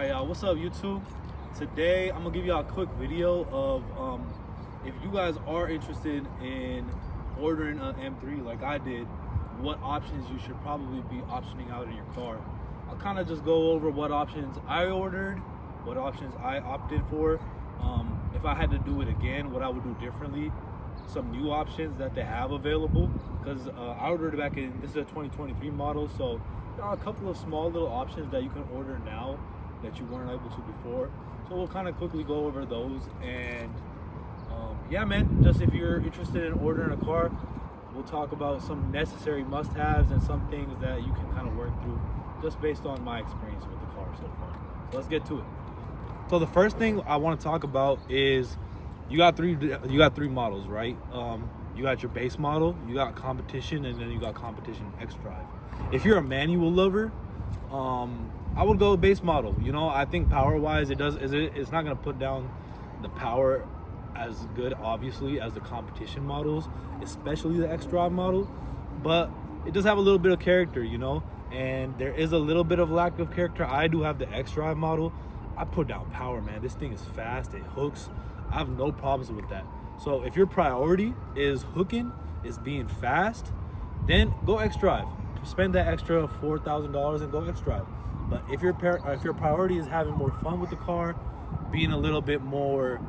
What's up YouTube? Today I'm gonna give y'all a quick video of if you guys are interested in ordering an M3 like I did, what options you should probably be optioning out in your car. I'll kind of just go over what options I ordered, what options I opted for, if I had to do it again, what I would do differently, some new options that they have available, because I ordered it back in, this is a 2023 model, so there are a couple of small little options that you can order now that you weren't able to before. So we'll kind of quickly go over those, and yeah man, just if you're interested in ordering a car, we'll talk about some necessary must-haves and some things that you can kind of work through just based on my experience with the car so far. So let's get to it. So the first thing I want to talk about is you got three models, right? You got your base model, you got competition, and then you got competition X Drive. If you're a manual lover, I would go with base model. You know, I think power-wise, it's not gonna put down the power as good, obviously, as the competition models, especially the X Drive model. But it does have a little bit of character, you know, and there is a little bit of lack of character. I do have the X Drive model. I put down power, man. This thing is fast. It hooks. I have no problems with that. So if your priority is hooking, is being fast, then go X Drive. Spend that extra $4,000 and go X Drive. But if your priority is having more fun with the car, being a little bit more,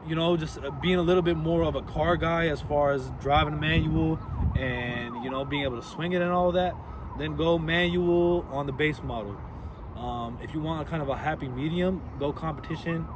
you know, just being a little bit more of a car guy as far as driving a manual and, you know, being able to swing it and all that, then go manual on the base model. If you want kind of a happy medium, go competition,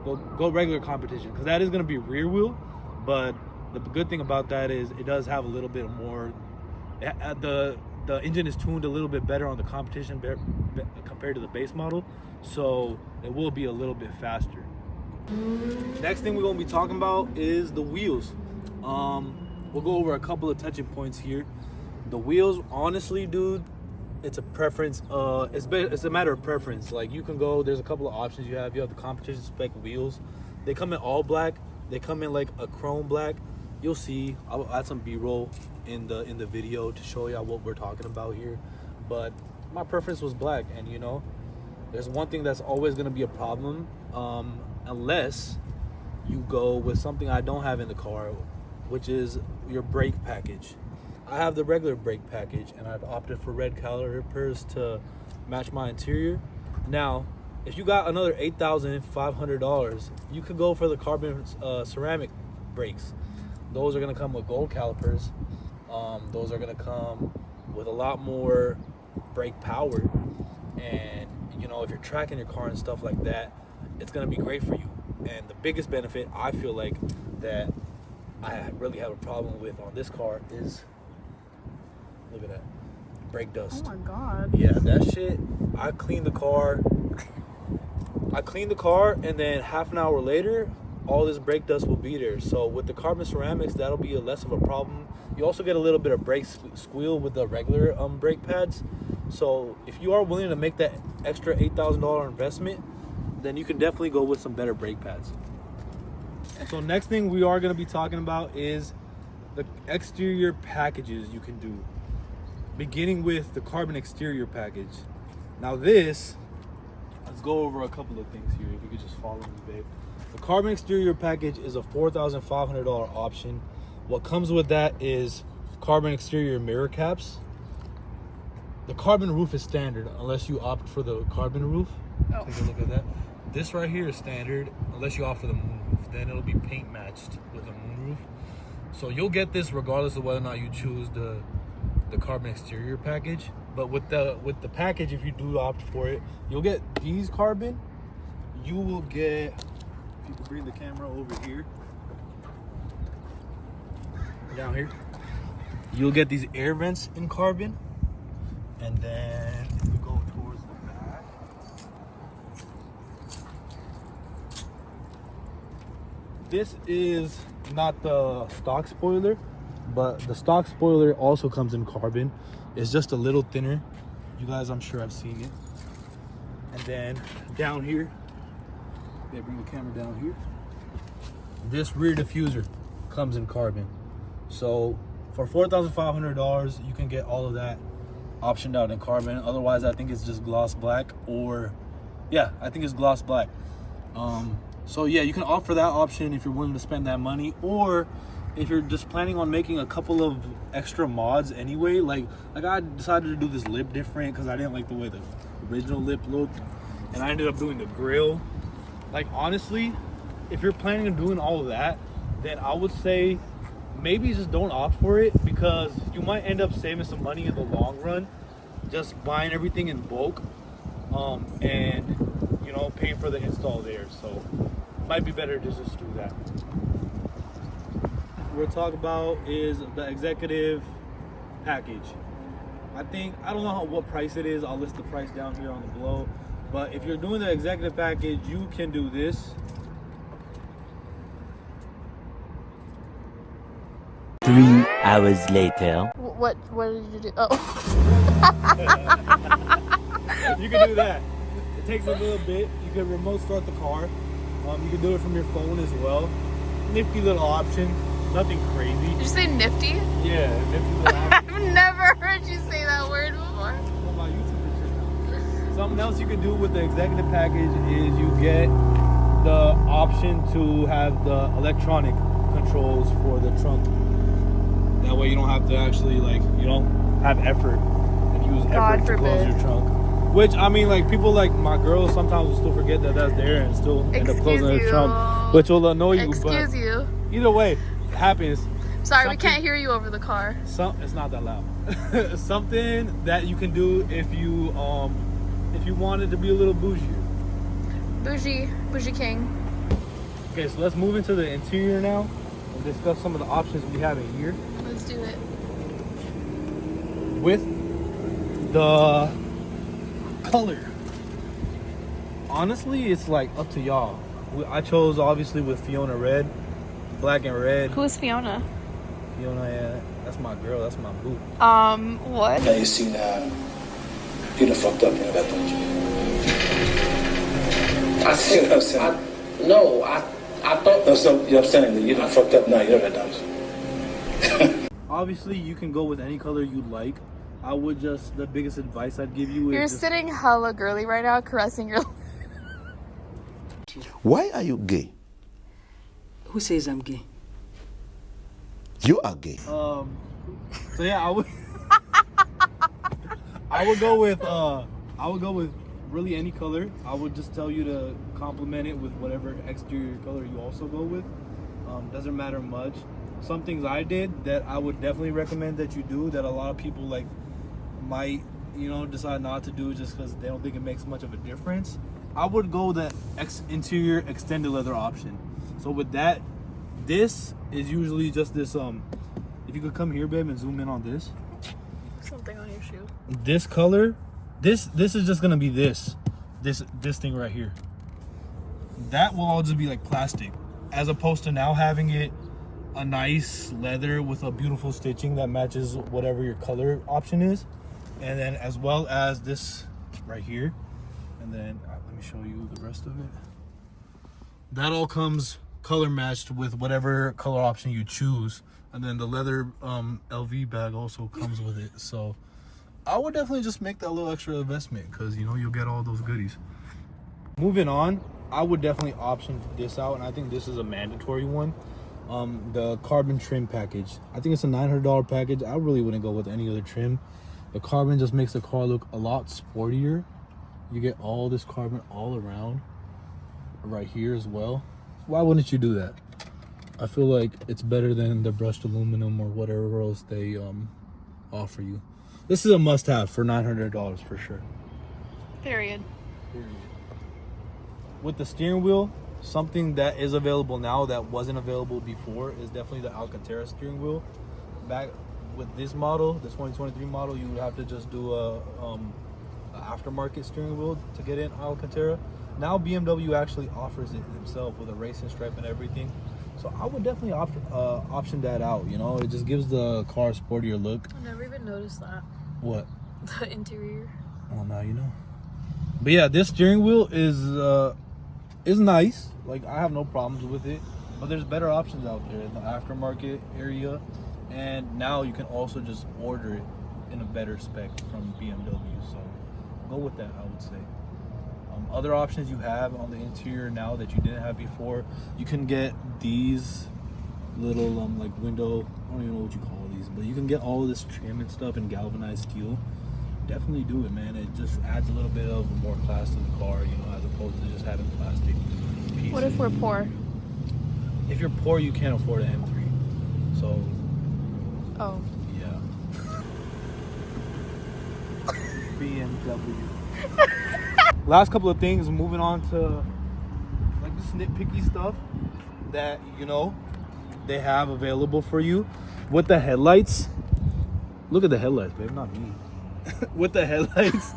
go regular competition, because that is going to be rear wheel. But the good thing about that is it does have a little bit more, the engine is tuned a little bit better on the competition compared to the base model, so it will be a little bit faster. Next thing we're going to be talking about is the wheels. We'll go over a couple of touching points here. The wheels, honestly, dude, it's a preference. It's a matter of preference. Like, you can go, there's a couple of options you have. You have the competition spec wheels. They come in all black. They come in like a chrome black. You'll see. I'll add some B-roll in the video to show y'all what we're talking about here. But my preference was black, and you know, there's one thing that's always going to be a problem, unless you go with something I don't have in the car, which is your brake package. I have the regular brake package, and I've opted for red calipers to match my interior. Now, if you got another $8,500, you could go for the carbon ceramic brakes. Those are gonna come with gold calipers. Those are gonna come with a lot more brake power, and you know, if you're tracking your car and stuff like that, it's gonna be great for you. And the biggest benefit I feel like that I really have a problem with on this car is, look at that, brake dust. Oh my god. Yeah, that shit. I cleaned the car, and then half an hour later, all this brake dust will be there. So with the carbon ceramics, that'll be less of a problem. You also get a little bit of brake squeal with the regular brake pads. So if you are willing to make that extra $8,000 investment, then you can definitely go with some better brake pads. So next thing we are going to be talking about is the exterior packages you can do, beginning with the carbon exterior package. Now this, let's go over a couple of things here. If you could just follow me, babe. The carbon exterior package is a $4,500 option. What comes with that is carbon exterior mirror caps. The carbon roof is standard unless you opt for the carbon roof. Oh. Take a look at that. This right here is standard unless you opt for the moon roof. Then it'll be paint matched with the moon roof. So you'll get this regardless of whether or not you choose the carbon exterior package. But with the package, if you do opt for it, you'll get these carbon. You will get, if you can bring the camera over here, down here, you'll get these air vents in carbon. And then if we go towards the back, this is not the stock spoiler, but the stock spoiler also comes in carbon. It's just a little thinner. You guys, I'm sure have seen it. And then down here, they bring the camera down here. This rear diffuser comes in carbon. So for $4,500, you can get all of that optioned out in carbon. Otherwise, I think it's just gloss black or Yeah, I think it's gloss black. So yeah, you can opt for that option if you're willing to spend that money, or if you're just planning on making a couple of extra mods anyway. Like I decided to do this lip different because I didn't like the way the original lip looked, and I ended up doing the grill. Like honestly, if you're planning on doing all of that, then I would say maybe just don't opt for it, because you might end up saving some money in the long run just buying everything in bulk, and you know, paying for the install there. So might be better to just do that. What we're talking about is the executive package. I don't know what price it is. I'll list the price down here on the below. But if you're doing the executive package, you can do this. 3 hours later. What did you do? Oh. You can do that. It takes a little bit. You can remote start the car. You can do it from your phone as well. Nifty little option. Nothing crazy. Did you say nifty? Yeah, nifty little option. I've never heard you say that word before. Well, my YouTuber shit. Something else you can do with the executive package is you get the option to have the electronic controls for the trunk. That way you don't have to actually, like, you don't have effort and use effort to close your trunk. Which, I mean, like, people like my girls sometimes will still forget that that's there and still end up closing their trunk, which will annoy you. Excuse you. Either way, it happens. Sorry, we can't hear you over the car. It's not that loud. Something that you can do if you wanted to be a little bougier. Bougie king. Okay, so let's move into the interior now and discuss some of the options we have in here. Let's do it. With the color, honestly, it's like up to y'all. I chose obviously with Fiona red, black and red. Who's Fiona? Fiona, yeah, that's my girl. That's my boo. What? Now you see now, you done fucked up, you know that, don't you? I see what I'm saying. I thought. No, so you know what I'm saying? That you done fucked up now, you know that, don't you? Obviously, you can go with any color you like. I would just, the biggest advice I'd give you is You're sitting hella girly right now, caressing your... Why are you gay? Who says I'm gay? You are gay. So yeah, I would go with really any color. I would just tell you to complement it with whatever exterior color you also go with. Doesn't matter much. Some things I did that I would definitely recommend that you do that a lot of people like might, you know, decide not to do just because they don't think it makes much of a difference. I would go the interior extended leather option. So with that, this is usually just this if you could come here, babe, and zoom in on this. Something on your shoe. This color, this is just gonna be this thing right here. That will all just be like plastic, as opposed to now having it a nice leather with a beautiful stitching that matches whatever your color option is. And then as well as this right here. And then let me show you the rest of it. That all comes color matched with whatever color option you choose. And then the leather LV bag also comes with it. So I would definitely just make that little extra investment, because you know you'll get all those goodies. Moving on, I would definitely option this out, and I think this is a mandatory one. The carbon trim package. I think it's a $900 package. I really wouldn't go with any other trim. The carbon just makes the car look a lot sportier. You get all this carbon all around right here as well. Why wouldn't you do that? I feel like it's better than the brushed aluminum or whatever else they offer you. This is a must-have for $900 for sure. Period. With the steering wheel, something that is available now that wasn't available before is definitely the Alcantara steering wheel. Back with this model, the 2023 model, you would have to just do a aftermarket steering wheel to get in Alcantara. Now BMW actually offers it themselves with a racing stripe and everything. So I would definitely option that out. You know, it just gives the car a sportier look. I never even noticed that. What? The interior. Well, now you know. But yeah, this steering wheel is nice. Like, I have no problems with it. But there's better options out there in the aftermarket area. And now you can also just order it in a better spec from BMW. So go with that, I would say. other options you have on the interior now that you didn't have before, you can get these little like window, I don't even know what you call these, but you can get all of this trim and stuff in galvanized steel. Definitely do it, man. It just adds a little bit of more class to the car, you know, as opposed to just having plastic pieces. What if we're poor? If you're poor, you can't afford an M3. So, Oh. yeah. BMW. Last couple of things, moving on to like this nitpicky stuff that, you know, they have available for you. With the headlights, look at the headlights, babe, not me. With the headlights,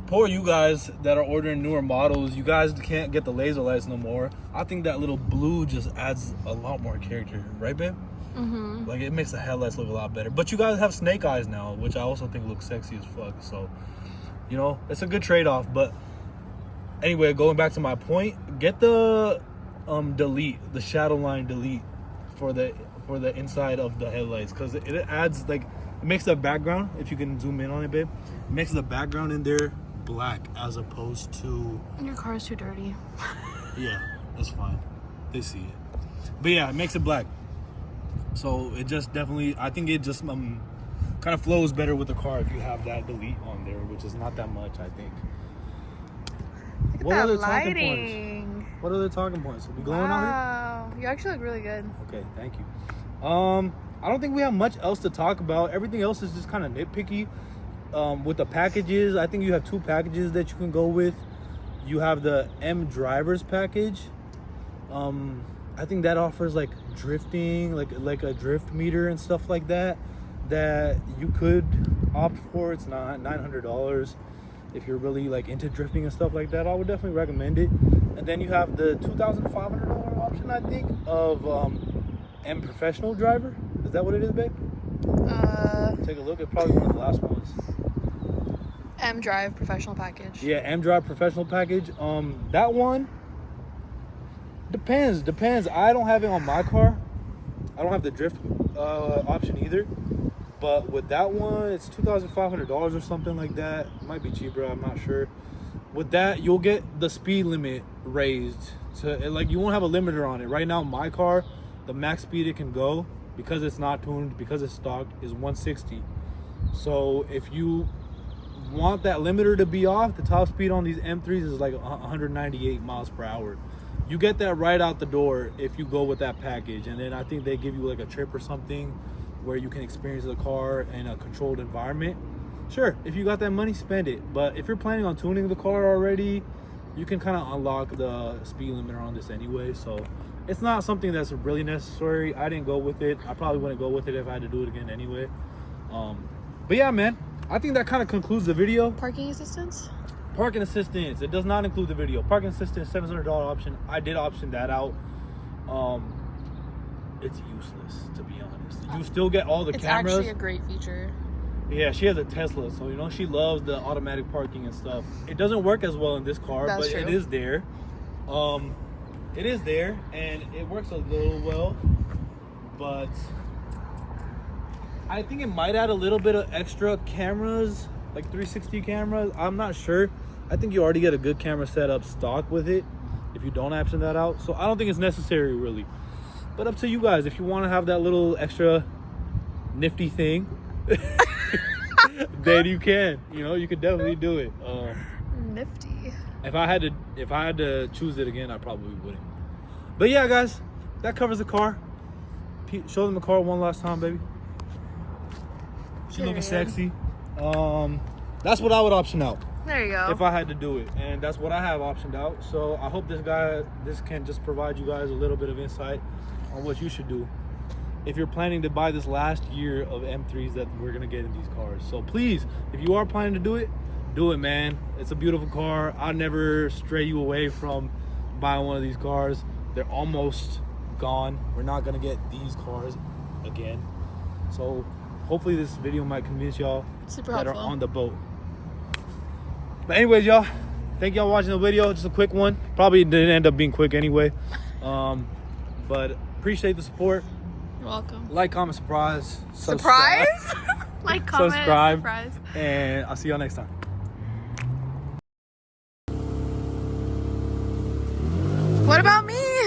poor you guys that are ordering newer models, you guys can't get the laser lights no more. I think that little blue just adds a lot more character, right, babe? Mm-hmm. Like, it makes the headlights look a lot better. But you guys have snake eyes now, which I also think looks sexy as fuck. So, you know, it's a good trade-off. But anyway, going back to my point, get the delete, the shadow line delete for the inside of the headlights, because it adds, like, it makes the background, if you can zoom in on it, babe, it makes the background in there black as opposed to... Your car is too dirty. Yeah, that's fine. They see it. But yeah, it makes it black. So it just definitely, I think it just kind of flows better with the car if you have that delete on there, which is not that much, I think. Look at What that other talking lighting. points? What other talking points? Are we glowing on Wow. You actually look really good. here? Okay, thank you. I don't think we have much else to talk about. Everything else is just kind of nitpicky. With the packages, I think you have 2 packages that you can go with. You have the M Drivers package. I think that offers like drifting, like a drift meter and stuff like that you could opt for. It's not $900 if you're really like into drifting and stuff like that. I would definitely recommend it. And then you have the $2,500 option, I think, of M Professional Driver. Is that what it is, babe? Take a look. It's probably one of the last ones. M Drive Professional Package. Yeah, M Drive Professional Package. That one depends. I don't have it on my car. I don't have the drift option either. But with that one, it's $2,500 or something like that. It might be cheaper, I'm not sure. With that, you'll get the speed limit raised to, like, you won't have a limiter on it. Right now, my car, the max speed it can go, because it's not tuned, because it's stocked, is 160. So if you want that limiter to be off, the top speed on these M3s is like 198 miles per hour. You get that right out the door if you go with that package. And then I think they give you like a trip or something where you can experience the car in a controlled environment. Sure, if you got that money, spend it. But if you're planning on tuning the car already, you can kind of unlock the speed limiter on this anyway. So it's not something that's really necessary. I didn't go with it. I probably wouldn't go with it if I had to do it again anyway. But yeah, man, I think that kind of concludes the video. Parking assistance? Parking assistance, it does not include the video. Parking assistance, $700 option. I did option that out. It's useless, to be honest. You still get all the cameras. It's actually a great feature. Yeah, she has a Tesla, so you know she loves the automatic parking and stuff. It doesn't work as well in this car, That's but true. it is there. It is there, and it works a little well. But I think it might add a little bit of extra cameras, like 360 cameras. I'm not sure. I think you already get a good camera setup stock with it if you don't option that out. So I don't think it's necessary, really. But up to you guys. If you want to have that little extra nifty thing, then you can. You know, you could definitely do it. Nifty. If I had to choose it again, I probably wouldn't. But yeah, guys, that covers the car. Show them the car one last time, baby. She looking sexy. That's what I would option out There you go. if I had to do it, and that's what I have optioned out. So I hope this can just provide you guys a little bit of insight on what you should do if you're planning to buy this last year of M3s that we're gonna get in these cars. So please, if you are planning to do it, man. It's a beautiful car. I'll never stray you away from buying one of these cars. They're almost gone. We're not gonna get these cars again. So hopefully this video might convince y'all Super that helpful. are on the boat. But anyways, y'all, thank y'all for watching the video. Just a quick one. Probably didn't end up being quick anyway. But appreciate the support. You're welcome. Like, comment, surprise. Surprise? Like, comment, Subscribe. surprise. And I'll see y'all next time. What about me?